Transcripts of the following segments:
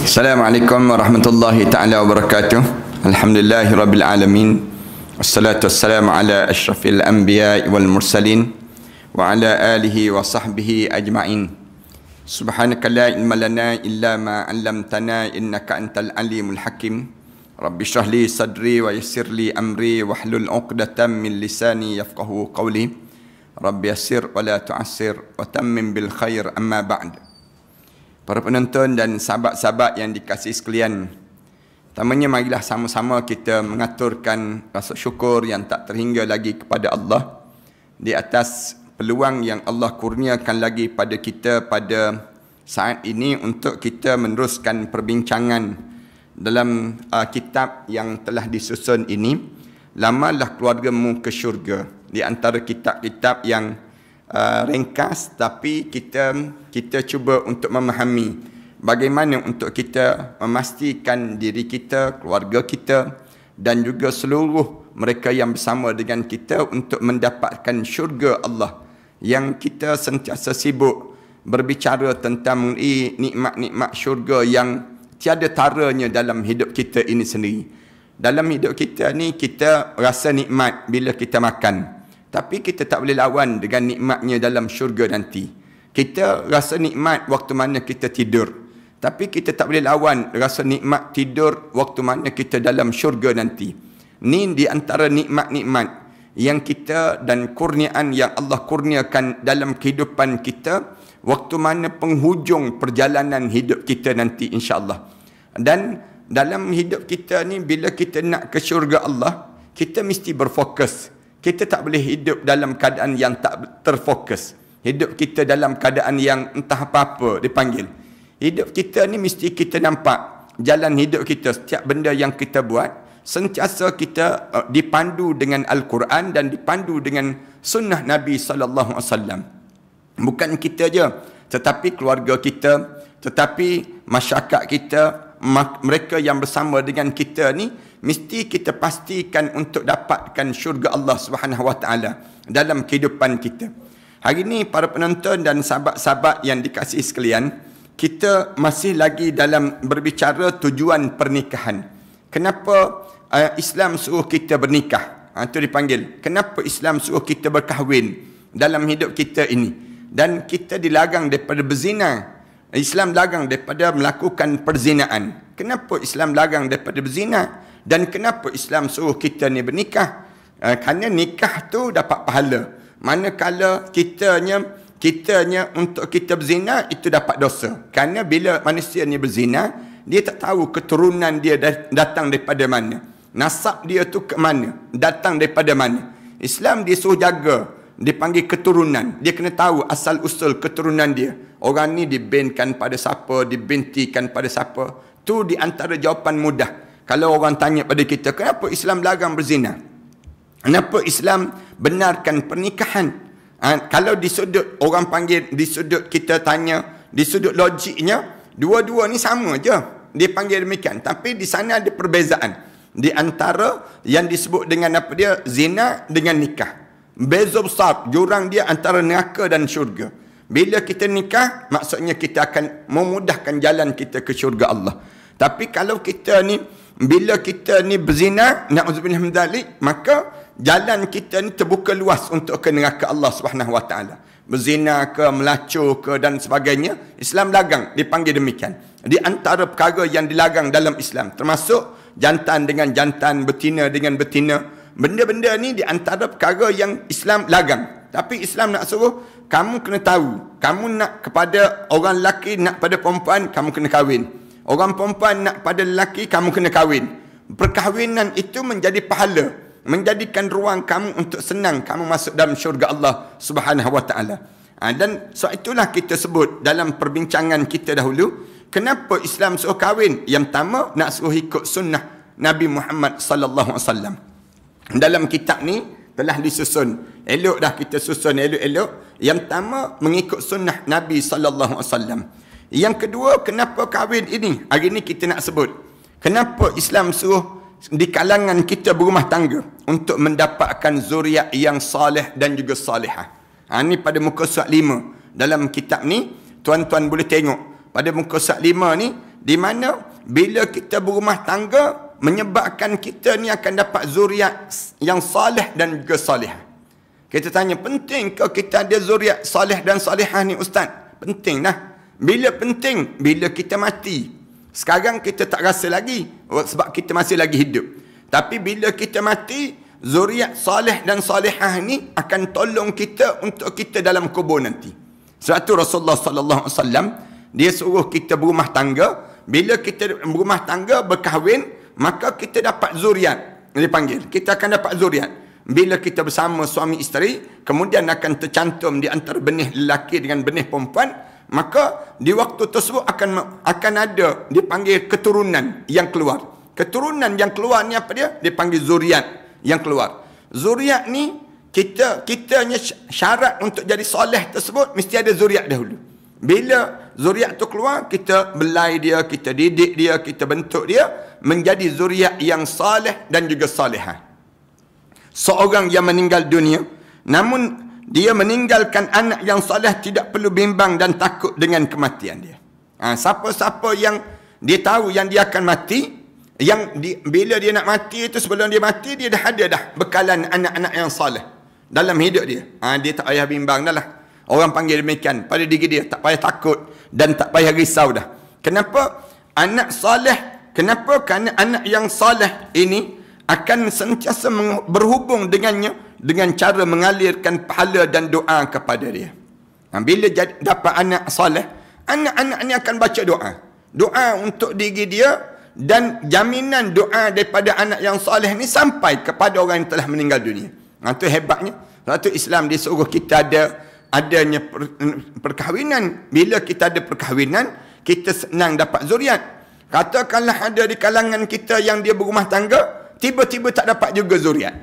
Assalamualaikum warahmatullahi ta'ala wabarakatuh. Alhamdulillahi rabbil alamin. Wassalatu wassalamu ala asyrafil anbiya wal mursalin wa ala alihi wa sahbihi ajma'in. Subhanaka la ilma lana illa ma 'allamtana innaka antal alimul hakim. Rabbi shrah li sadri wa yassir li amri wahlul 'uqdatam min lisani yafqahu qawli. Rabbi yassir wa la tu'assir wa tammim bil khair, amma ba'd. Para penonton dan sahabat-sahabat yang dikasihi sekalian, pertamanya marilah sama-sama kita mengaturkan rasa syukur yang tak terhingga lagi kepada Allah di atas peluang yang Allah kurniakan lagi pada kita pada saat ini untuk kita meneruskan perbincangan dalam kitab yang telah disusun ini, Lamalah Keluargamu ke Syurga. Di antara kitab-kitab yang ringkas, tapi kita cuba untuk memahami bagaimana untuk kita memastikan diri kita, keluarga kita dan juga seluruh mereka yang bersama dengan kita untuk mendapatkan syurga Allah, yang kita sentiasa sibuk berbicara tentang nikmat-nikmat syurga yang tiada taranya dalam hidup kita ini sendiri. Dalam hidup kita ni kita rasa nikmat bila kita makan, tapi kita tak boleh lawan dengan nikmatnya dalam syurga nanti. Kita rasa nikmat waktu mana kita tidur, tapi kita tak boleh lawan rasa nikmat tidur waktu mana kita dalam syurga nanti. Ni di antara nikmat-nikmat yang kita dan kurniaan yang Allah kurniakan dalam kehidupan kita waktu mana penghujung perjalanan hidup kita nanti, insya-Allah. Dan dalam hidup kita ni, bila kita nak ke syurga Allah, kita mesti berfokus. Kita tak boleh hidup dalam keadaan yang tak terfokus. Hidup kita dalam keadaan yang entah apa-apa dipanggil. Hidup kita ni mesti kita nampak jalan hidup kita, setiap benda yang kita buat, sentiasa kita dipandu dengan Al-Quran dan dipandu dengan sunnah Nabi SAW. Bukan kita je, tetapi keluarga kita, tetapi masyarakat kita, mereka yang bersama dengan kita ni, mesti kita pastikan untuk dapatkan syurga Allah Subhanahu Wa Taala dalam kehidupan kita. Hari ini para penonton dan sahabat-sahabat yang dikasihi sekalian, kita masih lagi dalam berbicara tujuan pernikahan. Kenapa Islam suruh kita bernikah? Itu dipanggil, kenapa Islam suruh kita berkahwin dalam hidup kita ini? Dan kita dilarang daripada berzina. Islam larang daripada melakukan perzinaan. Kenapa Islam larang daripada berzina? Dan kenapa Islam suruh kita ni bernikah? Kerana nikah tu dapat pahala. Manakala kitanya untuk kita berzina, itu dapat dosa. Kerana bila manusia ni berzina, dia tak tahu keturunan dia datang daripada mana. Nasab dia tu ke mana, datang daripada mana. Islam dia suruh jaga, dipanggil keturunan. Dia kena tahu asal usul keturunan dia. Orang ni dibinkan pada siapa, dibintikan pada siapa. Tu di antara jawapan mudah. Kalau orang tanya pada kita, kenapa Islam larang berzina? Kenapa Islam benarkan pernikahan? Kalau di sudut orang panggil, di sudut kita tanya, di sudut logiknya, dua-dua ni sama je. Dia panggil demikian. Tapi di sana ada perbezaan. Di antara yang disebut dengan apa dia? Zina dengan nikah. Beza besar, jurang dia antara neraka dan syurga. Bila kita nikah, maksudnya kita akan memudahkan jalan kita ke syurga Allah. Tapi kalau kita ni, bila kita ni berzina, na'udzubillah min dzalik, maka jalan kita ni terbuka luas untuk ke neraka Allah Subhanahu Wa Taala. Berzina ke, melacur ke dan sebagainya, Islam larang, dipanggil demikian. Di antara perkara yang dilarang dalam Islam, termasuk jantan dengan jantan, betina dengan betina. Benda-benda ni di antara perkara yang Islam larang. Tapi Islam nak suruh, kamu kena tahu, kamu nak kepada orang lelaki, nak pada perempuan, kamu kena kahwin. Orang perempuan nak pada lelaki, kamu kena kahwin. Perkahwinan itu menjadi pahala, menjadikan ruang kamu untuk senang kamu masuk dalam syurga Allah Subhanahu Wa Taala. Dan sebab itulah kita sebut dalam perbincangan kita dahulu, kenapa Islam suruh kahwin? Yang pertama, nak suruh ikut sunnah Nabi Muhammad sallallahu alaihi wasallam. Dalam kitab ni telah disusun, elok dah kita susun elok-elok. Yang pertama, mengikut sunnah Nabi sallallahu alaihi wasallam. Yang kedua, kenapa kahwin ini? Hari ini kita nak sebut, kenapa Islam suruh di kalangan kita berumah tangga untuk mendapatkan zuriat yang salih dan juga salihah. Ini pada muka surat 5. Dalam kitab ni, tuan-tuan boleh tengok. Pada muka surat 5 ni, di mana bila kita berumah tangga menyebabkan kita ni akan dapat zuriat yang salih dan juga salihah. Kita tanya, penting ke kita ada zuriat salih dan salihah ni ustaz? Penting lah. Bila penting? Bila kita mati. Sekarang kita tak rasa lagi sebab kita masih lagi hidup. Tapi bila kita mati, zuriat salih dan salihah ni akan tolong kita untuk kita dalam kubur nanti. Sebab tu Rasulullah sallallahu alaihi wasallam dia suruh kita berumah tangga. Bila kita berumah tangga, berkahwin, maka kita dapat zuriat. Dia panggil, kita akan dapat zuriat. Bila kita bersama suami isteri, kemudian akan tercantum di antara benih lelaki dengan benih perempuan, maka di waktu tersebut akan ada dipanggil keturunan yang keluar. Keturunan yang keluar ni apa dia? Dipanggil zuriat yang keluar. Zuriat ni kitanya syarat untuk jadi soleh tersebut mesti ada zuriat dahulu. Bila zuriat tu keluar, kita belai dia, kita didik dia, kita bentuk dia menjadi zuriat yang saleh dan juga salihah. Seorang yang meninggal dunia, namun dia meninggalkan anak yang saleh, tidak perlu bimbang dan takut dengan kematian dia. Siapa-siapa yang dia tahu yang dia akan mati, bila dia nak mati itu, sebelum dia mati, dia dah ada dah bekalan anak-anak yang saleh dalam hidup dia. Dia tak payah bimbang dah lah. Orang panggil demikian pada diri dia, tak payah takut dan tak payah risau dah. Kenapa? Anak saleh. Kenapa? Kerana anak yang saleh ini akan sentiasa berhubung dengannya dengan cara mengalirkan pahala dan doa kepada dia. Bila dapat anak saleh, anak-anak ni akan baca doa. Doa untuk diri dia, dan jaminan doa daripada anak yang saleh ni sampai kepada orang yang telah meninggal dunia. Itu hebatnya. Sebab Islam dia suruh kita adanya perkahwinan. Bila kita ada perkahwinan, kita senang dapat zuriat. Katakanlah ada di kalangan kita yang dia berumah tangga, tiba-tiba tak dapat juga zuriat.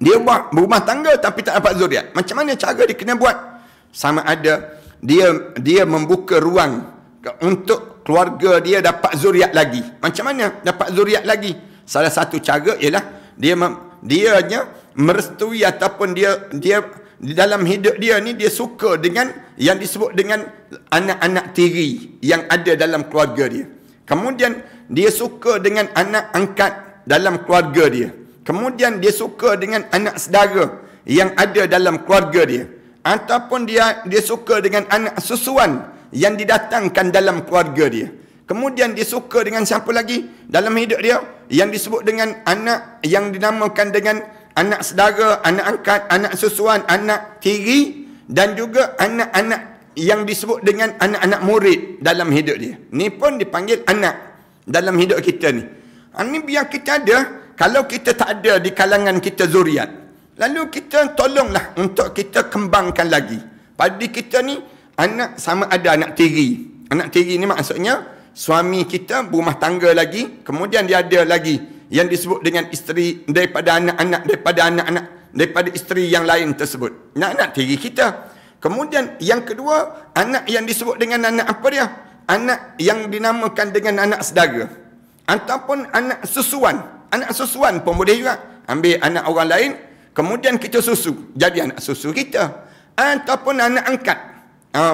Dia berumah tangga tapi tak dapat zuriat. Macam mana cara dia kena buat? Sama ada dia membuka ruang untuk keluarga dia dapat zuriat lagi. Macam mana dapat zuriat lagi? Salah satu cara ialah dianya merestui ataupun dia di dalam hidup dia ni, dia suka dengan yang disebut dengan anak-anak tiri yang ada dalam keluarga dia. Kemudian dia suka dengan anak angkat dalam keluarga dia. Kemudian dia suka dengan anak saudara yang ada dalam keluarga dia. Ataupun dia suka dengan anak susuan yang didatangkan dalam keluarga dia. Kemudian dia suka dengan siapa lagi dalam hidup dia? Yang disebut dengan anak yang dinamakan dengan anak saudara, anak angkat, anak susuan, anak tiri, dan juga anak-anak yang disebut dengan anak-anak murid dalam hidup dia. Ni pun dipanggil anak dalam hidup kita ni. Ini biar kita ada. Kalau kita tak ada di kalangan kita zuriat, lalu kita tolonglah untuk kita kembangkan lagi. Pada kita ni, anak sama ada anak tiri. Anak tiri ni maksudnya suami kita berumah tangga lagi, kemudian dia ada lagi yang disebut dengan isteri daripada anak-anak, daripada isteri yang lain tersebut. Anak tiri kita. Kemudian yang kedua, anak yang disebut dengan anak apa dia? Anak yang dinamakan dengan anak saudara. Ataupun anak susuan. Anak susuan pun boleh juga. Ambil anak orang lain, kemudian kita susu. Jadi anak susu kita. Ataupun anak angkat.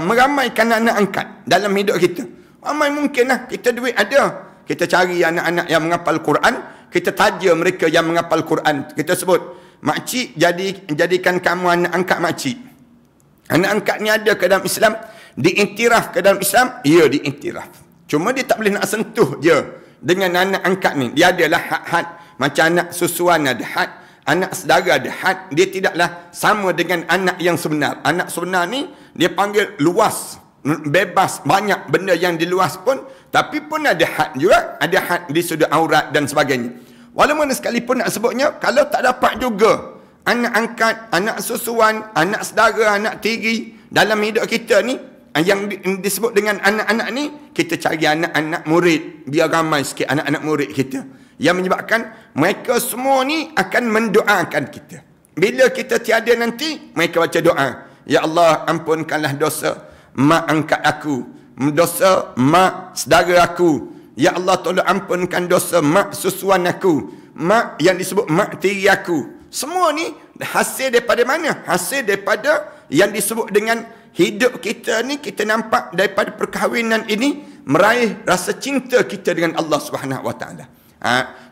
Meramaikan anak angkat dalam hidup kita. Ramai mungkin lah. Kita duit ada. Kita cari anak-anak yang menghafal Quran. Kita taja mereka yang menghafal Quran. Kita sebut, makcik jadikan kamu anak angkat makcik. Anak angkat ni ada ke dalam Islam? Diiktiraf ke dalam Islam? Ya, diiktiraf. Cuma dia tak boleh nak sentuh je dengan anak angkat ni. Dia adalah had-had. Macam anak susuan ada had, anak saudara ada had. Dia tidaklah sama dengan anak yang sebenar. Anak sebenar ni dia panggil luas, bebas, banyak benda yang diluas pun, tapi pun ada had juga. Ada had di sudut aurat dan sebagainya. Walaupun sekalipun nak sebutnya, kalau tak dapat juga anak angkat, anak susuan, anak saudara, anak tiri dalam hidup kita ni, yang disebut dengan anak-anak ni, kita cari anak-anak murid. Biar ramai sikit anak-anak murid kita. Yang menyebabkan mereka semua ni akan mendoakan kita. Bila kita tiada nanti, mereka baca doa. Ya Allah, ampunkanlah dosa mak angkat aku, dosa mak saudara aku. Ya Allah, tolong ampunkan dosa mak susuan aku, mak yang disebut mak tiri aku. Semua ni hasil daripada mana? Hasil daripada yang disebut dengan hidup kita ni. Kita nampak daripada perkahwinan ini meraih rasa cinta kita dengan Allah Subhanahu Wa Taala.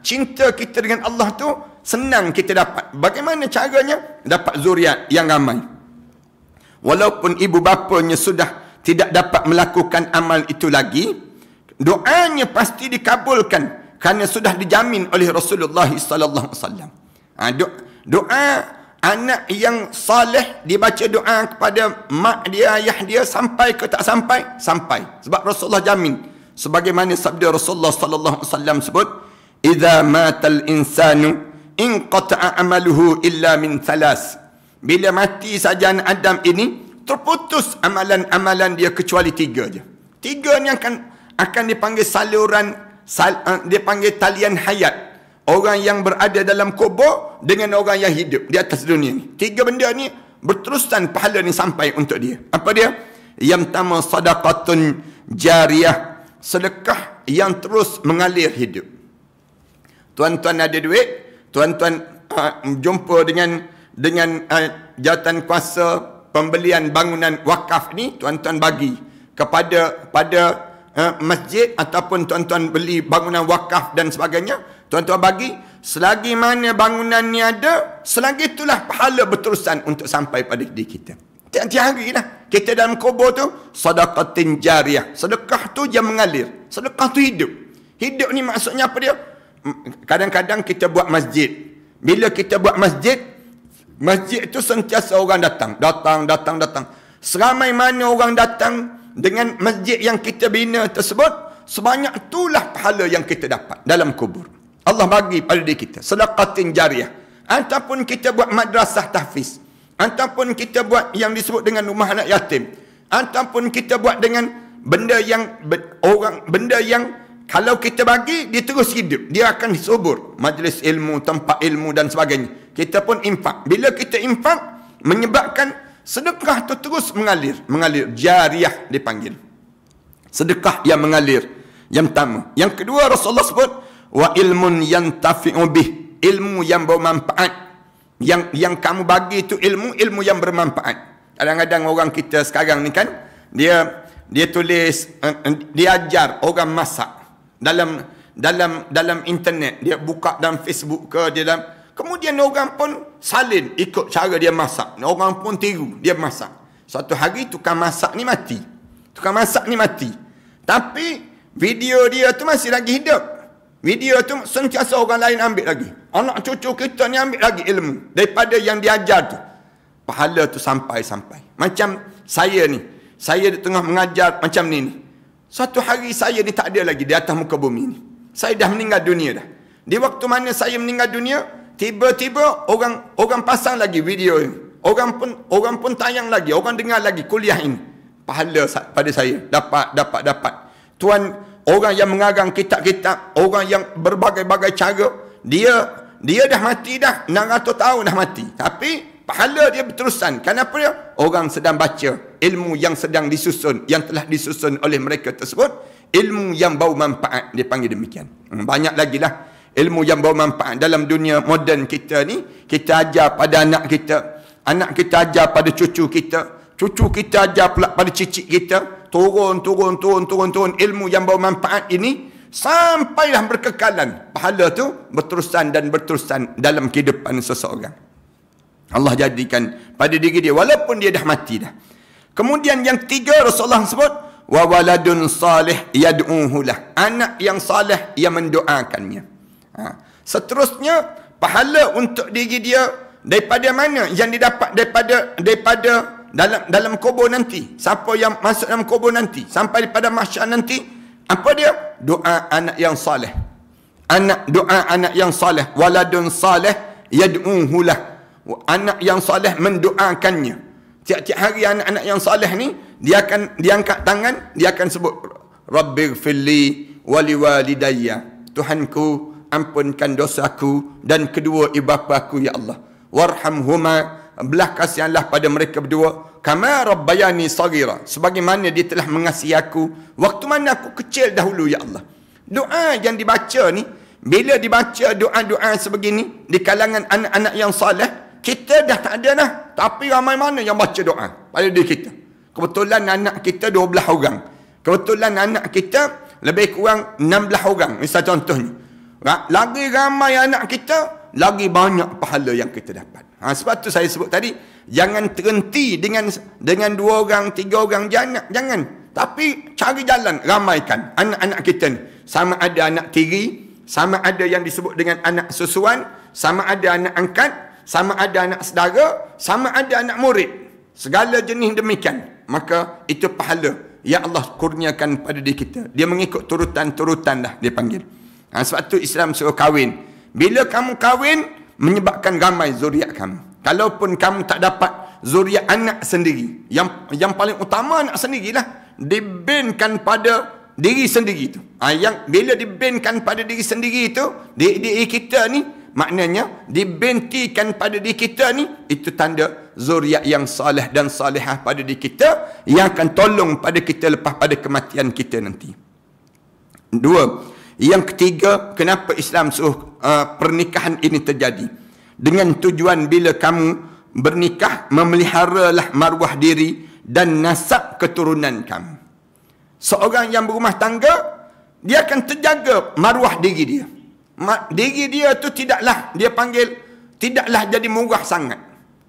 Cinta kita dengan Allah tu senang kita dapat. Bagaimana caranya? Dapat zuriat yang ramai. Walaupun ibu bapanya sudah tidak dapat melakukan amal itu lagi, doanya pasti dikabulkan kerana sudah dijamin oleh Rasulullah sallallahu alaihi wasallam. Doa anak yang saleh, dibaca doa kepada mak dia, ayah dia, sampai ke tak sampai? Sampai. Sebab Rasulullah jamin. Sebagaimana sabda Rasulullah sallallahu alaihi wasallam sebut, "Idza matal insanu inqata'a amaluhu illa min thalas." Bila mati saja anak Adam ini, terputus amalan-amalan dia kecuali 3 je. 3 ni akan dipanggil saluran, dia panggil talian hayat. Orang yang berada dalam kubur dengan orang yang hidup di atas dunia ni. 3 benda ni berterusan pahala ni sampai untuk dia. Apa dia? Yang pertama, sadaqatun jariyah, sedekah yang terus mengalir hidup. Tuan-tuan ada duit, tuan-tuan jumpa dengan jawatan kuasa pembelian bangunan wakaf ni, tuan-tuan bagi kepada masjid ataupun tuan-tuan beli bangunan wakaf dan sebagainya, tuan-tuan bagi. Selagi mana bangunan ni ada, selagi itulah pahala berterusan untuk sampai pada diri kita. Tiap-tiap hari lah kita dalam kubur tu, sadaqatin jariyah, sedekah tu yang mengalir, sedekah tu hidup. Hidup ni maksudnya apa dia? Kadang-kadang kita buat masjid. Bila kita buat masjid itu sentiasa orang datang. Seramai mana orang datang dengan masjid yang kita bina tersebut, sebanyak itulah pahala yang kita dapat dalam kubur. Allah bagi pada diri kita sedaqatin jariyah. Ataupun kita buat madrasah tahfiz, ataupun kita buat yang disebut dengan rumah anak yatim, ataupun kita buat dengan benda yang kalau kita bagi, dia terus hidup. Dia akan subur. Majlis ilmu, tempat ilmu dan sebagainya. Kita pun infak. Bila kita infak, menyebabkan sedekah itu terus mengalir. Mengalir. Jariyah dipanggil. Sedekah yang mengalir. Yang pertama. Yang kedua, Rasulullah sebut, wa ilmun yantafi'u bih. Ilmu yang bermanfaat. Yang kamu bagi itu ilmu yang bermanfaat. Kadang-kadang orang kita sekarang ni kan, dia tulis, dia ajar orang masak. Dalam internet, dia buka dalam Facebook ke, kemudian orang pun salin ikut cara dia masak. Orang pun tiru dia masak. Suatu hari tukang masak ni mati. Tapi video dia tu masih lagi hidup. Video tu sentiasa orang lain ambil lagi. Anak cucu kita ni ambil lagi ilmu daripada yang diajar tu. Pahala tu sampai. Macam saya ni, saya di tengah mengajar macam ni. Suatu hari saya ni tak ada lagi di atas muka bumi ni. Saya dah meninggal dunia dah. Di waktu mana saya meninggal dunia, tiba-tiba orang pasang lagi video ini. Orang pun tayang lagi, orang dengar lagi kuliah ini. Pahala pada saya dapat. Tuan, orang yang mengarang kitab-kitab, orang yang berbagai-bagai cara, dia dah mati dah, 600 tahun dah mati. Tapi pahala dia berterusan. Kenapa dia? Orang sedang baca ilmu yang sedang disusun, yang telah disusun oleh mereka tersebut, ilmu yang bau manfaat, dia panggil demikian. Banyak lagi lah ilmu yang bau manfaat dalam dunia moden kita ni. Kita ajar pada anak kita ajar pada cucu kita ajar pula pada cicit kita, turun ilmu yang bau manfaat ini sampailah berkekalan. Pahala tu berterusan dalam kehidupan seseorang. Allah jadikan pada diri dia walaupun dia dah mati dah. Kemudian yang ketiga, Rasulullah sebut wa waladun salih yad'uhu lah, anak yang salih yang mendoakannya. Seterusnya, pahala untuk diri dia daripada mana yang didapat daripada dalam kubur nanti. Siapa yang masuk dalam kubur nanti sampai pada mahsyar nanti, apa dia? Doa anak yang salih. Doa anak yang salih, waladun salih yad'uhu lah, anak yang salih mendoakannya. Tiap-tiap hari anak-anak yang salih ni, dia angkat tangan, dia akan sebut Rabbighfirli wali walidayya, Tuhanku ampunkan dosaku dan kedua ibu bapaku ya Allah. Warhamhuma, belah kasihanlah pada mereka berdua, kama rabbayani saghira, sebagaimana dia telah mengasihi aku waktu mana aku kecil dahulu ya Allah. Doa yang dibaca ni, bila dibaca doa-doa sebegini di kalangan anak-anak yang salih, kita dah tak ada dah, tapi ramai mana yang baca doa pada diri kita. Kebetulan anak kita 12 orang. Kebetulan anak kita lebih kurang 16 orang. Misal contohnya. Lagi ramai anak kita, lagi banyak pahala yang kita dapat. Sebab tu saya sebut tadi, jangan terhenti dengan 2 orang, 3 orang. Jangan. Tapi cari jalan, ramaikan anak-anak kita ni. Sama ada anak tiri, sama ada yang disebut dengan anak susuan, sama ada anak angkat, sama ada anak saudara, sama ada anak murid. Segala jenis demikian. Maka itu pahala yang Allah kurniakan pada diri kita. Dia mengikut turutan-turutan dah dia panggil. Sebab tu Islam suruh kahwin. Bila kamu kahwin, menyebabkan ramai zuriat kamu. Kalaupun kamu tak dapat zuriat anak sendiri, yang paling utama anak sendirilah. Dibinkan pada diri sendiri itu. Yang bila dibinkan pada diri sendiri itu, diri kita ni, maknanya dibentikan pada diri kita ni, itu tanda zuriat yang salih dan salihah pada diri kita, yang akan tolong pada kita lepas pada kematian kita nanti. 2. Yang ketiga, kenapa Islam suruh pernikahan ini terjadi? Dengan tujuan bila kamu bernikah, memeliharalah maruah diri dan nasab keturunan kamu. Seorang yang berumah tangga, dia akan terjaga maruah diri dia. Diri dia tu tidaklah, dia panggil, tidaklah jadi murah sangat.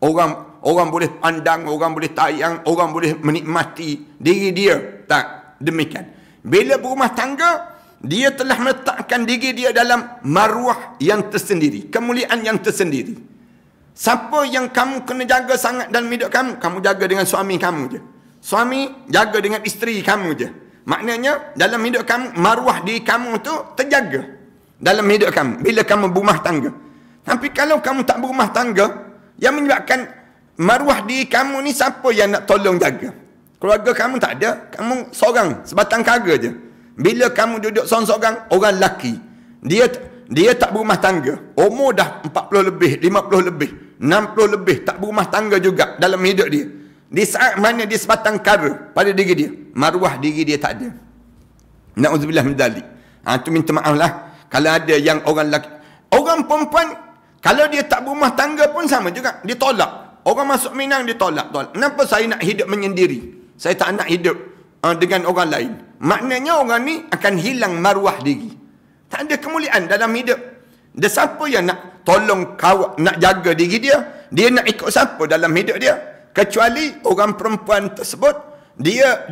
Orang boleh pandang, orang boleh tayang, orang boleh menikmati diri dia. Tak, demikian. Bila berumah tangga, dia telah meletakkan diri dia dalam maruah yang tersendiri, kemuliaan yang tersendiri. Siapa yang kamu kena jaga sangat dalam hidup kamu? Kamu jaga dengan suami kamu je. Suami jaga dengan isteri kamu je. Maknanya dalam hidup kamu, maruah diri kamu tu terjaga dalam hidup kamu bila kamu berumah tangga. Tapi kalau kamu tak berumah tangga, yang menyebabkan maruah diri kamu ni, siapa yang nak tolong jaga? Keluarga kamu tak ada, kamu seorang, sebatang kara je. Bila kamu duduk seorang-seorang, orang lelaki, dia tak berumah tangga, umur dah 40 lebih, 50 lebih, 60 lebih, tak berumah tangga juga dalam hidup dia. Di saat mana dia sebatang kara pada diri dia, maruah diri dia tak ada. Na'udzubillah min dzalik. Tu minta maaf lah kalau ada yang orang lelaki. Orang perempuan, kalau dia tak berumah tangga pun sama juga, dia tolak. Orang masuk Minang, dia tolak. Kenapa saya nak hidup menyendiri? Saya tak nak hidup dengan orang lain. Maknanya orang ni akan hilang maruah diri. Tak ada kemuliaan dalam hidup. Dia siapa yang nak tolong kawal, nak jaga diri dia? Dia nak ikut siapa dalam hidup dia? Kecuali orang perempuan tersebut, dia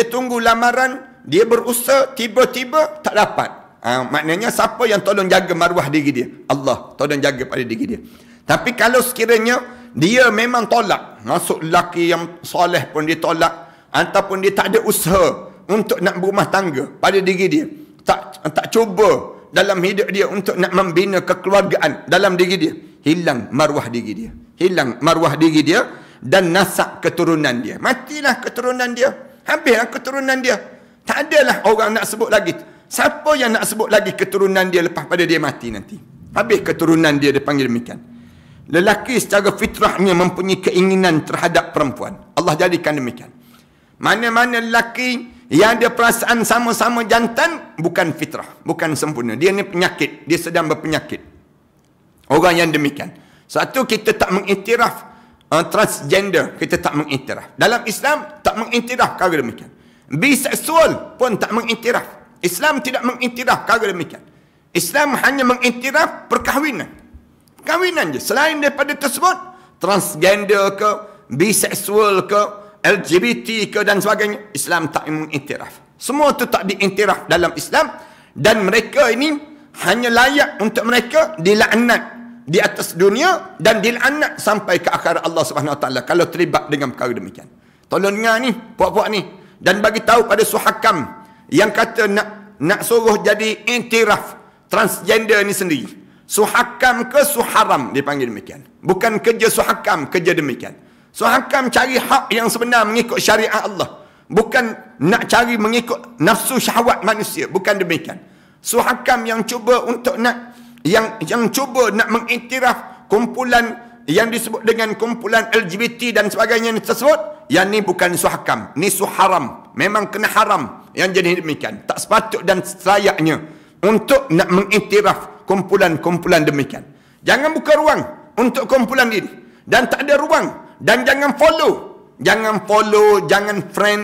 tunggu lamaran, dia berusaha, tiba-tiba tak dapat. Maknanya siapa yang tolong jaga maruah diri dia? Allah tolong jaga pada diri dia. Tapi kalau sekiranya dia memang tolak, masuk lelaki yang soleh pun dia tolak, ataupun dia tak ada usaha untuk nak berumah tangga pada diri dia, tak cuba dalam hidup dia untuk nak membina kekeluargaan dalam diri dia, hilang maruah diri dia, hilang maruah diri dia dan nasab keturunan dia. Matilah keturunan dia, habislah keturunan dia. Tak adalah orang nak sebut lagi. Siapa yang nak sebut lagi keturunan dia lepas pada dia mati nanti? Habis keturunan dia, dia panggil demikian. Lelaki secara fitrahnya mempunyai keinginan terhadap perempuan. Allah jadikan demikian. Mana-mana lelaki yang ada perasaan sama-sama jantan, bukan fitrah, bukan sempurna. Dia ni penyakit, dia sedang berpenyakit. Orang yang demikian. Satu, kita tak mengiktiraf transgender, kita tak mengiktiraf. Dalam Islam tak mengiktiraf perkara demikian. Biseksual pun tak mengiktiraf. Islam tidak mengiktiraf perkara demikian. Islam hanya mengiktiraf perkahwinan. Perkahwinan je. Selain daripada tersebut, transgender ke, biseksual ke, LGBT ke dan sebagainya, Islam tak mengiktiraf. Semua tu tak diiktiraf dalam Islam, dan mereka ini hanya layak untuk mereka dilaknat di atas dunia dan dilaknat sampai ke akhirat Allah Subhanahu Wa Taala kalau terlibat dengan perkara demikian. Tolong dengar ni puak-puak ni, dan bagi tahu pada Suhakam yang kata nak suruh jadi iktiraf transgender ni sendiri. Suhakam ke Suharam dipanggil demikian. Bukan kerja Suhakam kerja demikian. Suhakam cari hak yang sebenar mengikut syariat Allah, bukan nak cari mengikut nafsu syahwat manusia, bukan demikian. Suhakam yang cuba untuk nak yang cuba nak mengiktiraf kumpulan yang disebut dengan kumpulan LGBT dan sebagainya tersebut, yang ni bukan Suhakam, ni Suharam. Memang kena haram yang jadi demikian. Tak sepatut dan selayaknya untuk nak mengiktiraf kumpulan-kumpulan demikian. Jangan buka ruang untuk kumpulan ini, dan tak ada ruang, dan jangan follow, jangan friend,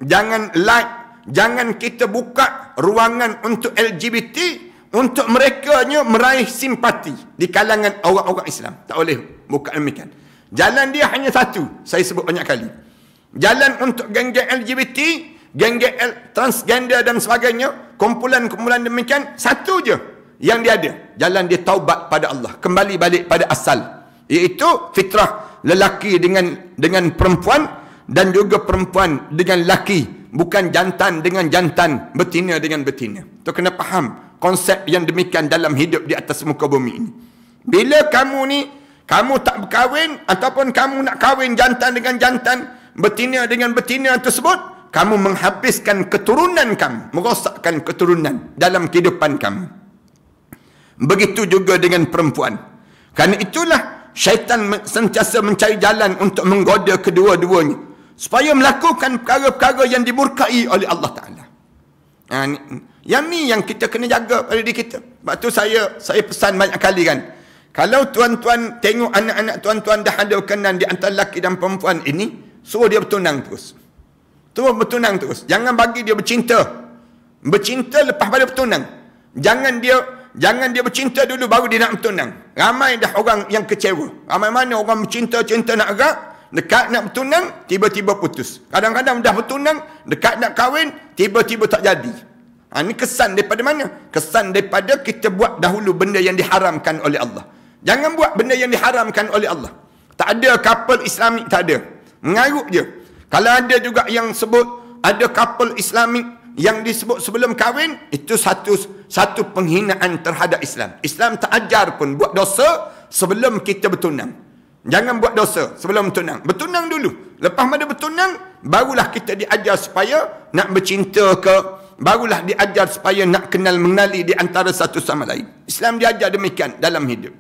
jangan like, jangan kita buka ruangan untuk LGBT, untuk mereka meraih simpati di kalangan orang-orang Islam. Tak boleh buka demikian. Jalan dia hanya satu, saya sebut banyak kali. Jalan untuk geng-geng LGBT, geng-geng transgender dan sebagainya, kumpulan-kumpulan demikian, satu je yang dia ada. Jalan dia taubat pada Allah, kembali balik pada asal, iaitu fitrah lelaki dengan perempuan, dan juga perempuan dengan lelaki, bukan jantan dengan jantan, betina dengan betina. Tu kena faham konsep yang demikian dalam hidup di atas muka bumi ini. Bila kamu tak berkahwin, ataupun kamu nak kahwin jantan dengan jantan, betina dengan betina tersebut, kamu menghabiskan keturunan kamu, merosakkan keturunan dalam kehidupan kamu. Begitu juga dengan perempuan. Kerana itulah syaitan sentiasa mencari jalan untuk menggoda kedua-duanya, supaya melakukan perkara-perkara yang dimurkai oleh Allah Ta'ala. Yang ni yang kita kena jaga pada diri kita. Sebab tu saya pesan banyak kali kan, kalau tuan-tuan tengok anak-anak tuan-tuan dah ada berkenan di antara lelaki dan perempuan ini, suruh dia bertunang terus. Terus bertunang terus. Jangan bagi dia bercinta. Bercinta lepas pada bertunang. Jangan dia bercinta dulu baru dia nak bertunang. Ramai dah orang yang kecewa. Ramai mana orang bercinta-cinta nak gerak, dekat nak bertunang, tiba-tiba putus. Kadang-kadang dah bertunang, dekat nak kahwin, tiba-tiba tak jadi. Ini kesan daripada mana? Kesan daripada kita buat dahulu benda yang diharamkan oleh Allah. Jangan buat benda yang diharamkan oleh Allah. Tak ada couple Islamik, tak ada. Mengarut je. Kalau ada juga yang sebut ada couple Islamik yang disebut sebelum kahwin, itu satu penghinaan terhadap Islam. Islam tak ajar pun buat dosa sebelum kita bertunang. Jangan buat dosa sebelum bertunang. Bertunang dulu. Lepas pada bertunang, barulah kita diajar supaya nak bercinta ke, barulah diajar supaya nak kenal mengenali di antara satu sama lain. Islam diajar demikian dalam hidup.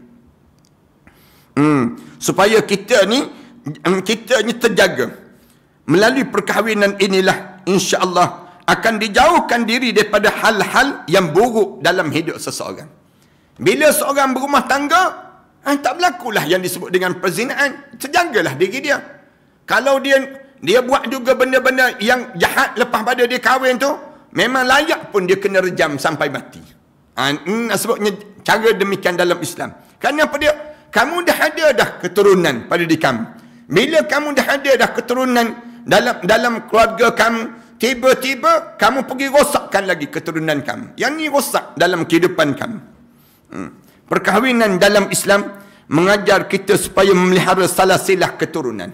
Supaya kita ni terjaga. Melalui perkahwinan inilah insya-Allah akan dijauhkan diri daripada hal-hal yang buruk dalam hidup seseorang. Bila seorang berumah tangga, tak berlakulah yang disebut dengan perzinaan. Terjagalah diri dia. Kalau dia buat juga benda-benda yang jahat lepas pada dia kahwin tu, memang layak pun dia kena rejam sampai mati. Sebabnya cara demikian dalam Islam. Kerana apa dia? Kamu dah ada dah keturunan pada diri kamu. Bila kamu dah ada dah keturunan dalam keluarga kamu, tiba-tiba kamu pergi rosakkan lagi keturunan kamu. Yang ni rosak dalam kehidupan kamu. Perkahwinan dalam Islam mengajar kita supaya memelihara salasilah keturunan.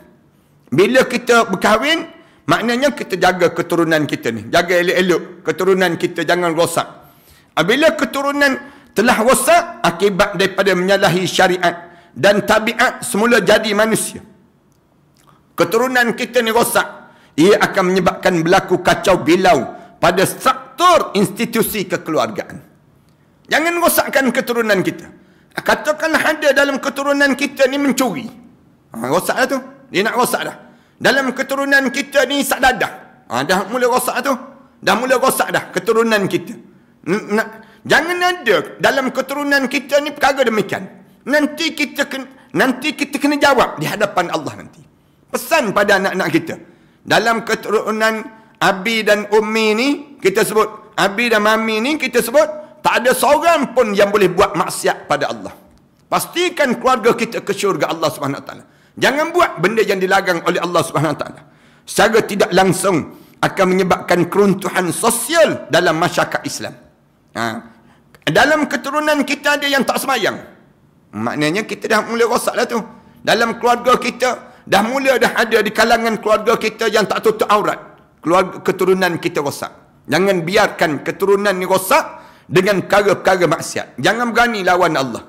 Bila kita berkahwin, maknanya kita jaga keturunan kita ni. Jaga elok-elok keturunan kita, jangan rosak. Bila keturunan telah rosak akibat daripada menyalahi syariat dan tabiat semula jadi manusia, keturunan kita ni rosak, ia akan menyebabkan berlaku kacau bilau pada struktur institusi kekeluargaan. Jangan rosakkan keturunan kita. Katakanlah ada dalam keturunan kita ni mencuri. Rosak dah tu. Dia nak rosak dah. Dalam keturunan kita ni sak dadah. Dah mula rosak tu. Dah mula rosak dah keturunan kita. Jangan ada dalam keturunan kita ni perkara demikian. Nanti kita kena jawab di hadapan Allah nanti. Pesan pada anak-anak kita. Dalam keturunan Abi dan Ummi ni, kita sebut, Abi dan Mami ni kita sebut, tak ada seorang pun yang boleh buat maksiat pada Allah. Pastikan keluarga kita ke syurga Allah Subhanahu Wa Taala. Jangan buat benda yang dilarang oleh Allah Subhanahu Wa Taala. Secara tidak langsung akan menyebabkan keruntuhan sosial dalam masyarakat Islam. Dalam keturunan kita ada yang tak semayang. Maknanya kita dah mula rosak lah tu. Dalam keluarga kita dah mula dah ada di kalangan keluarga kita yang tak tutup aurat. Keluarga keturunan kita rosak. Jangan biarkan keturunan ni rosak dengan perkara-perkara maksiat. Jangan berani lawan Allah.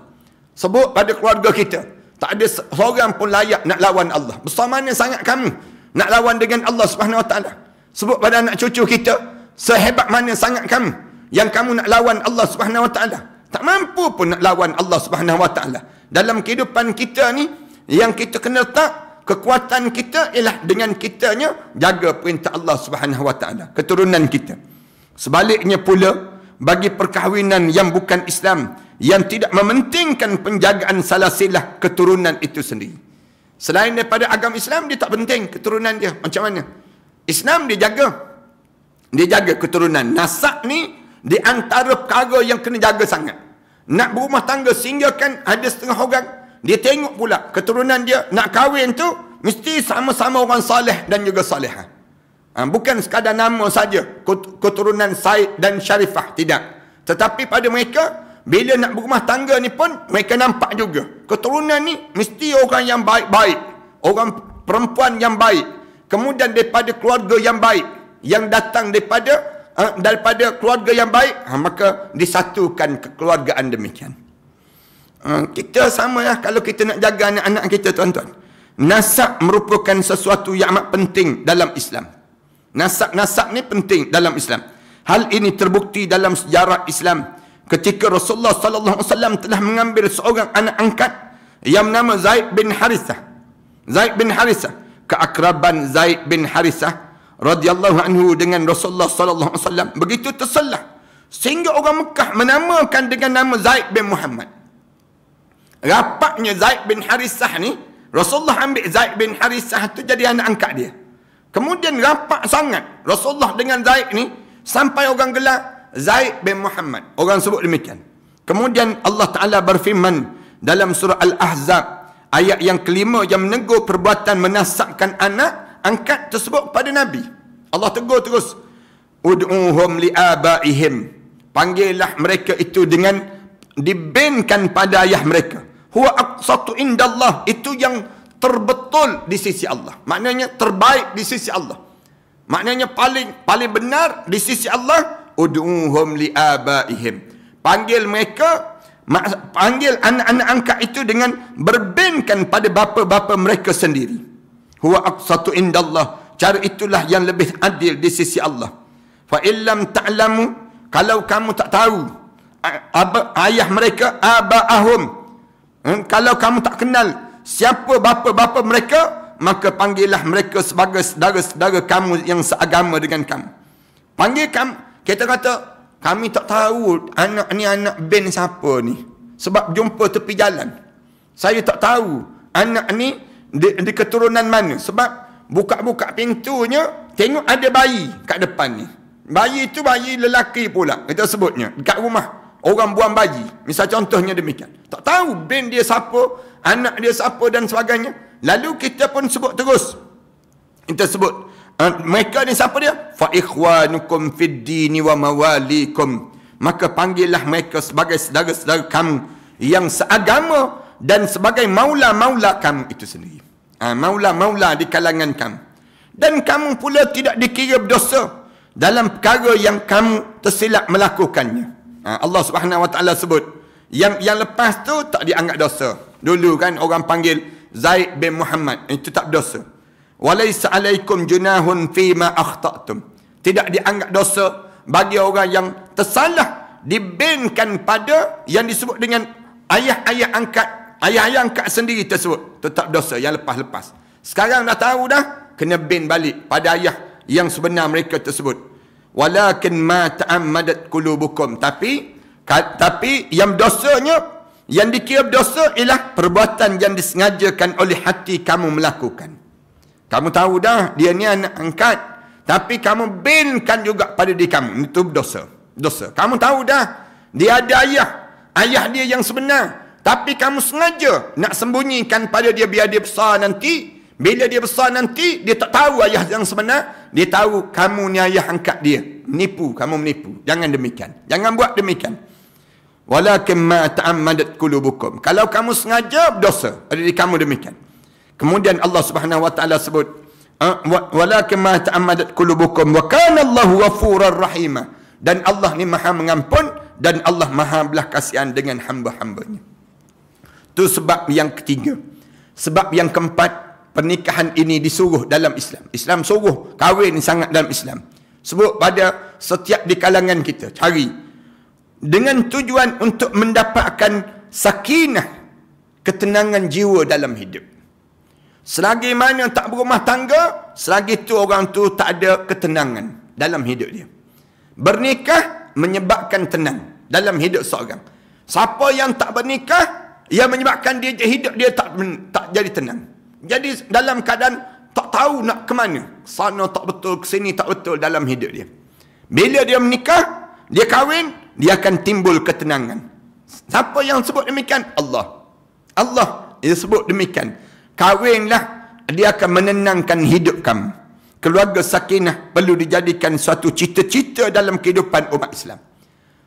Sebut pada keluarga kita, tak ada seorang pun layak nak lawan Allah. Besar mana sangat kamu nak lawan dengan Allah Subhanahu Wa Taala. Sebut pada anak cucu kita, sehebat mana sangat kamu yang kamu nak lawan Allah Subhanahu Wa Taala. Tak mampu pun nak lawan Allah Subhanahu Wa Taala. Dalam kehidupan kita ni, yang kita kena letak kekuatan kita ialah dengan kitanya jaga perintah Allah Subhanahu Wa Taala, keturunan kita. Sebaliknya pula, bagi perkahwinan yang bukan Islam, yang tidak mementingkan penjagaan salasilah keturunan itu sendiri. Selain daripada agama Islam, dia tak penting keturunan dia. Macam mana? Islam dia jaga. Dia jaga keturunan. Nasab ni di antara perkara yang kena jaga sangat. Nak berumah tangga sehingga kan ada setengah orang, dia tengok pula keturunan dia nak kahwin tu mesti sama-sama orang saleh dan juga salihah. Bukan sekadar nama saja keturunan Said dan Syarifah, tidak. Tetapi pada mereka bila nak berumah tangga ni pun mereka nampak juga keturunan ni mesti orang yang baik-baik, orang perempuan yang baik, kemudian daripada keluarga yang baik, yang datang daripada keluarga yang baik, maka disatukan kekeluargaan demikian. Kita sama lah kalau kita nak jaga anak-anak kita, tuan-tuan. Nasab merupakan sesuatu yang amat penting dalam Islam. Nasab ni penting dalam Islam. Hal ini terbukti dalam sejarah Islam ketika Rasulullah sallallahu alaihi wasallam telah mengambil seorang anak angkat yang bernama Zaid bin Harithah. Zaid bin Harithah, keakraban Zaid bin Harithah radhiyallahu anhu dengan Rasulullah sallallahu alaihi wasallam begitu terselah sehingga orang Mekah menamakan dengan nama Zaid bin Muhammad. Rapatnya Zaid bin Harithah ni, Rasulullah ambil Zaid bin Harithah tu jadi anak angkat dia. Kemudian rapat sangat Rasulullah dengan Zaid ni sampai orang gelar Zaid bin Muhammad. Orang sebut demikian. Kemudian Allah Ta'ala berfirman dalam surah Al-Ahzab ayat yang kelima yang menegur perbuatan menasabkan anak angkat tersebut pada Nabi. Allah tegur terus, ud'uhum li'abaihim, panggillah mereka itu dengan dibinkan pada ayah mereka. Huwa aqsatu indallah, itu yang terbetul di sisi Allah. Maknanya terbaik di sisi Allah. Maknanya paling benar di sisi Allah. Ud'uhum li'abaihim, panggil mereka, panggil anak-anak angkat itu dengan berbinkan pada bapa-bapa mereka sendiri. Huwa aqsatu indallah, cara itulah yang lebih adil di sisi Allah. Fa illam ta'lamu, kalau kamu tak tahu ayah mereka, aba'ahum, kalau kamu tak kenal siapa bapa-bapa mereka, maka panggillah mereka sebagai saudara-saudara kamu yang seagama dengan kamu. Panggil kamu. Kita kata, kami tak tahu anak ni anak bin siapa ni, sebab jumpa tepi jalan. Saya tak tahu anak ni di keturunan mana, sebab buka-buka pintunya tengok ada bayi kat depan ni. Bayi tu bayi lelaki pula, kita sebutnya dekat rumah orang buang bayi, misal contohnya demikian. Tak tahu bin dia siapa, anak dia siapa dan sebagainya. Lalu kita pun sebut terus, kita sebut mereka ni siapa dia? Fa ikhwanukum fid dini wa mawalikum, maka panggillah mereka sebagai saudara-saudara kamu yang seagama dan sebagai maula-maula kamu itu sendiri. Maula-maula di kalangan kamu. Dan kamu pula tidak dikira berdosa dalam perkara yang kamu tersilap melakukannya. Allah Subhanahu wa taala sebut yang lepas tu tak dianggap dosa. Dulu kan orang panggil Zaid bin Muhammad, itu tak berdosa. Walaysa alaikum junahun fima akhta'tum, tidak dianggap dosa bagi orang yang tersalah dibinkan pada yang disebut dengan ayah-ayah angkat sendiri tersebut. Tetap dosa yang lepas-lepas. Sekarang dah tahu dah, kena bin balik pada ayah yang sebenar mereka tersebut. Walakin ma ta'ammadat qulubukum, tapi yang dosanya, yang dikira dosa ialah perbuatan yang disengajakan oleh hati kamu melakukan. Kamu tahu dah dia ni anak angkat, tapi kamu binkan juga pada diri kamu, itu dosa. Kamu tahu dah dia ada ayah dia yang sebenar, tapi kamu sengaja nak sembunyikan pada dia biar dia besar nanti. Bila dia besar nanti, dia tak tahu ayah yang sebenar, dia tahu kamu ni ayah angkat dia. Kamu menipu. Jangan demikian. Jangan buat demikian. Walakin ma ta'ammadat qulubukum, kalau kamu sengaja berdosa pada diri kamu demikian. Kemudian Allah Subhanahu wa taala sebut, walakin ma ta'ammadat qulubukum wa kana Allahu ghafurar rahima, dan Allah ni Maha mengampun dan Allah Maha belas kasihan dengan hamba-hambanya. Itu sebab yang ketiga. Sebab yang keempat, pernikahan ini disuruh dalam Islam. Islam suruh kahwin sangat dalam Islam. Sebut pada setiap di kalangan kita, cari dengan tujuan untuk mendapatkan sakinah, ketenangan jiwa dalam hidup. Selagi mana tak berumah tangga, selagi tu orang tu tak ada ketenangan dalam hidup dia. Bernikah menyebabkan tenang dalam hidup seorang. Siapa yang tak bernikah, ia menyebabkan dia hidup dia tak jadi tenang. Jadi dalam keadaan tak tahu nak ke mana. Sana tak betul, ke sini tak betul dalam hidup dia. Bila dia menikah, dia kahwin, dia akan timbul ketenangan. Siapa yang sebut demikian? Allah. Allah dia sebut demikian. Kahwinlah, dia akan menenangkan hidup kamu. Keluarga sakinah perlu dijadikan suatu cita-cita dalam kehidupan umat Islam.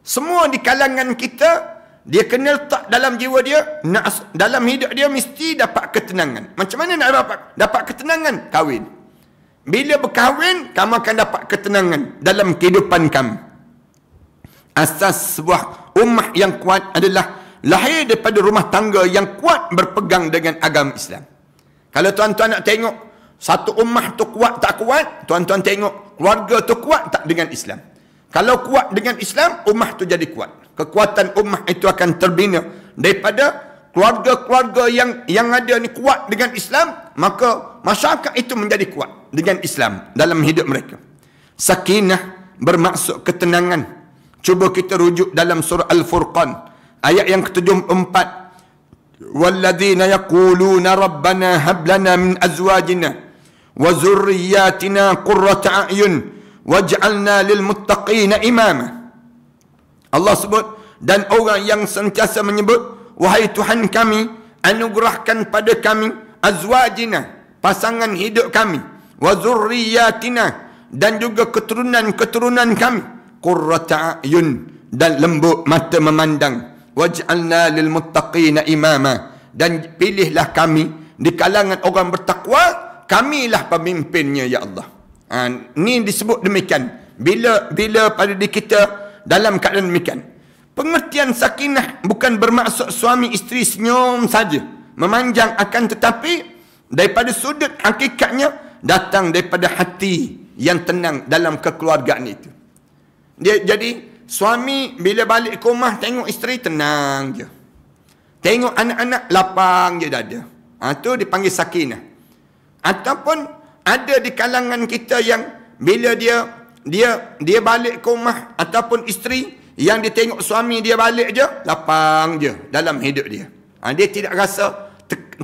Semua di kalangan kita, dia kena letak dalam jiwa dia, dalam hidup dia mesti dapat ketenangan. Macam mana nak dapat ketenangan? Kahwin. Bila berkahwin, kamu akan dapat ketenangan dalam kehidupan kamu. Asas sebuah ummah yang kuat adalah lahir daripada rumah tangga yang kuat berpegang dengan agama Islam. Kalau tuan-tuan nak tengok satu ummah tu kuat tak kuat, tuan-tuan tengok keluarga tu kuat tak dengan Islam. Kalau kuat dengan Islam, ummah tu jadi kuat. Kekuatan ummah itu akan terbina daripada keluarga-keluarga yang ada ni kuat dengan Islam, maka masyarakat itu menjadi kuat dengan Islam dalam hidup mereka. Sakinah bermaksud ketenangan. Cuba kita rujuk dalam surah Al-Furqan ayat yang ke-74. Walladzina yaquluna rabbana hab lana min azwajina wa zurriyyatina qurrata a'yun waj'alna lil muttaqina imama. Allah sebut, dan orang yang sentiasa menyebut, wahai Tuhan kami, anugerahkan pada kami azwajina, pasangan hidup kami, wa zurriyatina, dan juga keturunan-keturunan kami, qurrata a'yun, dan lembut mata memandang, waj'alna lil muttaqina imama, dan pilihlah kami di kalangan orang bertakwa, kamilah pemimpinnya ya Allah. Ni disebut demikian. Bila pada diri kita dalam keadaan demikian. Pengertian sakinah bukan bermaksud suami isteri senyum saja, memanjang, akan tetapi daripada sudut hakikatnya datang daripada hati yang tenang dalam kekeluargaan itu. Jadi suami bila balik ke rumah tengok isteri tenang je. Tengok anak-anak lapang je dada. Tu dipanggil sakinah. Ataupun ada di kalangan kita yang bila dia balik ke rumah ataupun isteri yang dia tengok suami dia balik je, lapang je dalam hidup dia. Dia tidak rasa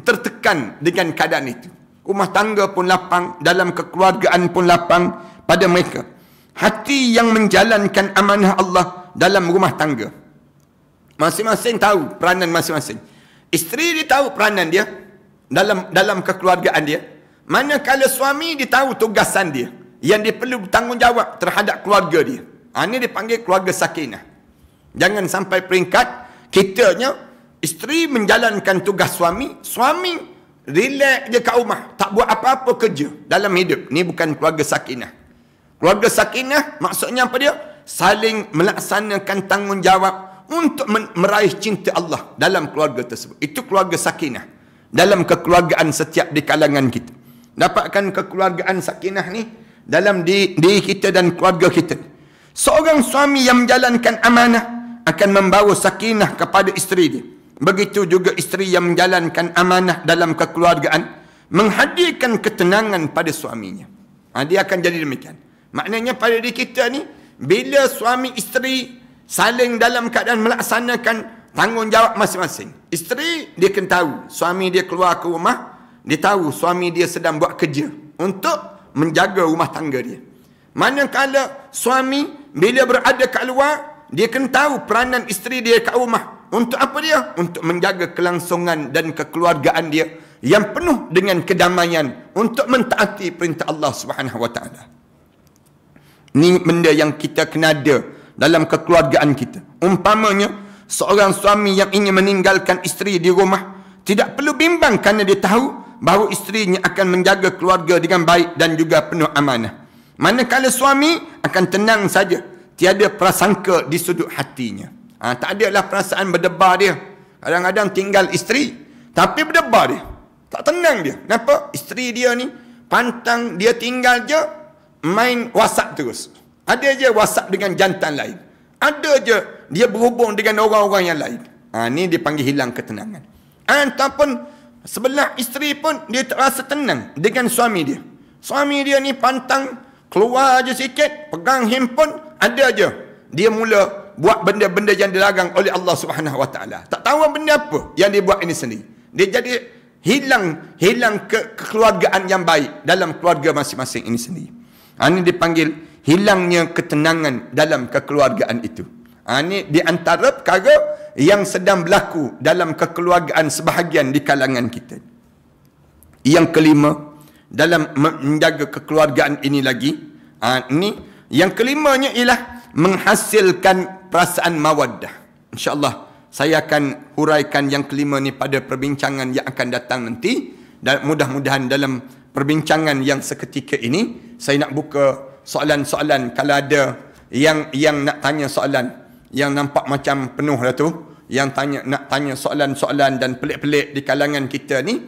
tertekan dengan keadaan itu. Rumah tangga pun lapang, dalam kekeluargaan pun lapang pada mereka. Hati yang menjalankan amanah Allah dalam rumah tangga. Masing-masing tahu peranan masing-masing. Isteri dia tahu peranan dia dalam kekeluargaan dia. Manakala suami dia tahu tugasan dia, yang dia perlu bertanggungjawab terhadap keluarga dia. Ini dipanggil keluarga sakinah. Jangan sampai peringkat kitanya isteri menjalankan tugas suami, suami relax je kat rumah, tak buat apa-apa kerja dalam hidup. Ni bukan keluarga sakinah. Keluarga sakinah maksudnya apa dia? Saling melaksanakan tanggungjawab untuk meraih cinta Allah dalam keluarga tersebut. Itu keluarga sakinah dalam kekeluargaan setiap di kalangan kita. Dapatkan kekeluargaan sakinah ni dalam diri kita dan keluarga kita. Seorang suami yang menjalankan amanah akan membawa sakinah kepada isteri dia. Begitu juga isteri yang menjalankan amanah dalam kekeluargaan menghadirkan ketenangan pada suaminya. Dia akan jadi demikian. Maknanya pada diri kita ni, bila suami isteri saling dalam keadaan melaksanakan tanggungjawab masing-masing. Isteri dia kena tahu suami dia keluar ke rumah, dia tahu suami dia sedang buat kerja untuk menjaga rumah tangga dia. Manakala suami bila berada kat luar, dia kena tahu peranan isteri dia kat rumah. Untuk apa dia? Untuk menjaga kelangsungan dan kekeluargaan dia yang penuh dengan kedamaian untuk mentaati perintah Allah Subhanahu Wa Taala. Ini benda yang kita kena ada dalam kekeluargaan kita. Umpamanya seorang suami yang ingin meninggalkan isteri di rumah, tidak perlu bimbang kerana dia tahu bahawa isterinya akan menjaga keluarga dengan baik dan juga penuh amanah. Manakala suami akan tenang saja, tiada prasangka di sudut hatinya. Tak adalah perasaan berdebar dia. Kadang-kadang tinggal isteri, tapi berdebar dia. Tak tenang dia. Kenapa? Isteri dia ni pantang dia tinggal je, main WhatsApp terus. Ada je WhatsApp dengan jantan lain. Ada je dia berhubung dengan orang-orang yang lain. Ni dipanggil hilang ketenangan. Ataupun sebelah isteri pun dia tak rasa tenang dengan suami dia. Suami dia ni pantang keluar je sikit, pegang handphone, ada je dia mula buat benda-benda yang dilarang oleh Allah Subhanahu Wa Taala. Tak tahu benda apa yang dia buat ini sendiri. Dia jadi hilang kekeluargaan yang baik dalam keluarga masing-masing ini sendiri. Ini dipanggil hilangnya ketenangan dalam kekeluargaan itu. Ini di antara perkara yang sedang berlaku dalam kekeluargaan sebahagian di kalangan kita. Yang kelima, dalam menjaga kekeluargaan ini lagi, yang kelimanya ialah menghasilkan perasaan mawaddah. InsyaAllah saya akan huraikan yang kelima ni pada perbincangan yang akan datang nanti, dan mudah-mudahan dalam perbincangan yang seketika ini saya nak buka soalan-soalan. Kalau ada yang nak tanya soalan yang nampak macam penuh dah tu, yang nak tanya soalan-soalan dan pelik-pelik di kalangan kita ni,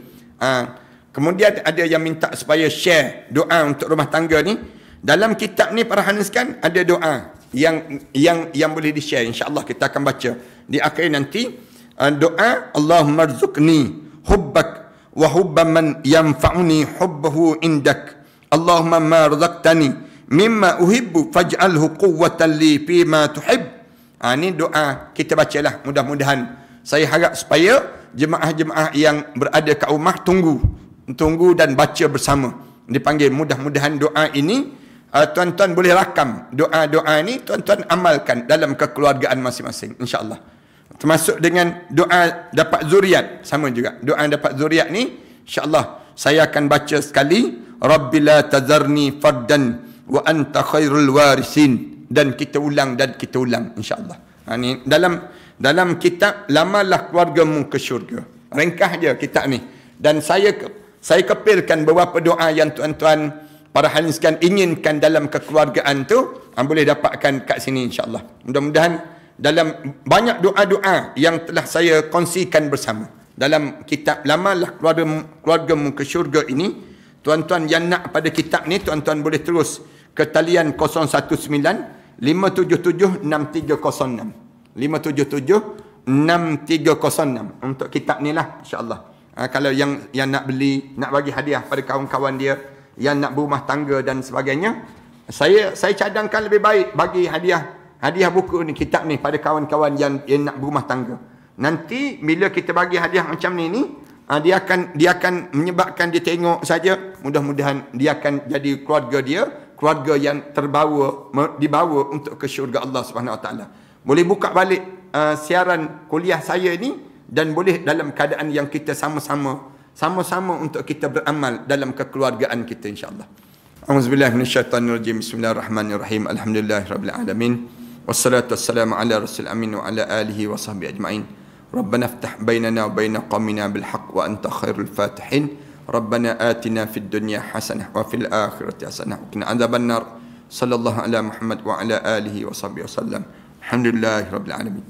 kemudian ada yang minta supaya share doa untuk rumah tangga ni. Dalam kitab ni para haniskan ada doa yang boleh di-share. InsyaAllah kita akan baca di akhir nanti. Doa Allahumma rzuqni hubbak wa hubba man yanfa'uni hubbahu indak. Allahumma ma razaqtani mimma uhibbu faj'alhu quwwatan li fima tuhib. Ini doa kita bacalah. Mudah-mudahan saya harap supaya jemaah-jemaah yang berada kat rumah tunggu dan baca bersama. Dipanggil, mudah-mudahan doa ini tuan-tuan boleh rakam doa-doa ini, tuan-tuan amalkan dalam kekeluargaan masing-masing, insya-Allah. Termasuk dengan doa dapat zuriat, sama juga. Doa dapat zuriat ni insya-Allah saya akan baca sekali, Rabbi la tazarni fardan wa anta khairul warisin, dan kita ulang insya-Allah. Ini dalam kitab Lamalah Keluargamu ke Syurga. Ringkas je kitab ni. Dan saya kepilkan beberapa doa yang tuan-tuan para hadirin sekalian inginkan dalam kekeluargaan tu, boleh dapatkan kat sini insya-Allah. Mudah-mudahan dalam banyak doa-doa yang telah saya kongsikan bersama dalam kitab Lamalah Keluargamu ke Syurga ini, tuan-tuan yang nak pada kitab ni, tuan-tuan boleh terus ke talian 019 577 6306 577 6306 untuk kitab ni lah, insya-Allah. Kalau yang nak beli, nak bagi hadiah pada kawan-kawan dia yang nak berumah tangga dan sebagainya, saya cadangkan lebih baik bagi hadiah buku ni, kitab ni pada kawan-kawan yang nak berumah tangga. Nanti bila kita bagi hadiah macam ni dia akan menyebabkan dia tengok saja, mudah-mudahan dia akan jadi keluarga yang dibawa untuk ke syurga Allah Subhanahu Wa Taala. Boleh buka balik siaran kuliah saya ni, dan boleh dalam keadaan yang kita sama-sama untuk kita beramal dalam kekeluargaan kita, insya-Allah. Auzubillahi minasyaitonirrajim. Bismillahirrahmanirrahim. Alhamdulillahirabbil alamin. Wassalatu wassalamu ala rasul amin wa ala alihi wa sahbihi ajma'in. Rabbana iftah bainana wa bain qaumina bil haqq wa anta khairul fatihin. Rabbana atina fid dunya hasanah wa fil akhirati hasanah wa qina adzabannar. Sallallahu ala Muhammad wa ala alihi wa sahbihi wasallam. Alhamdulillahirabbil alamin.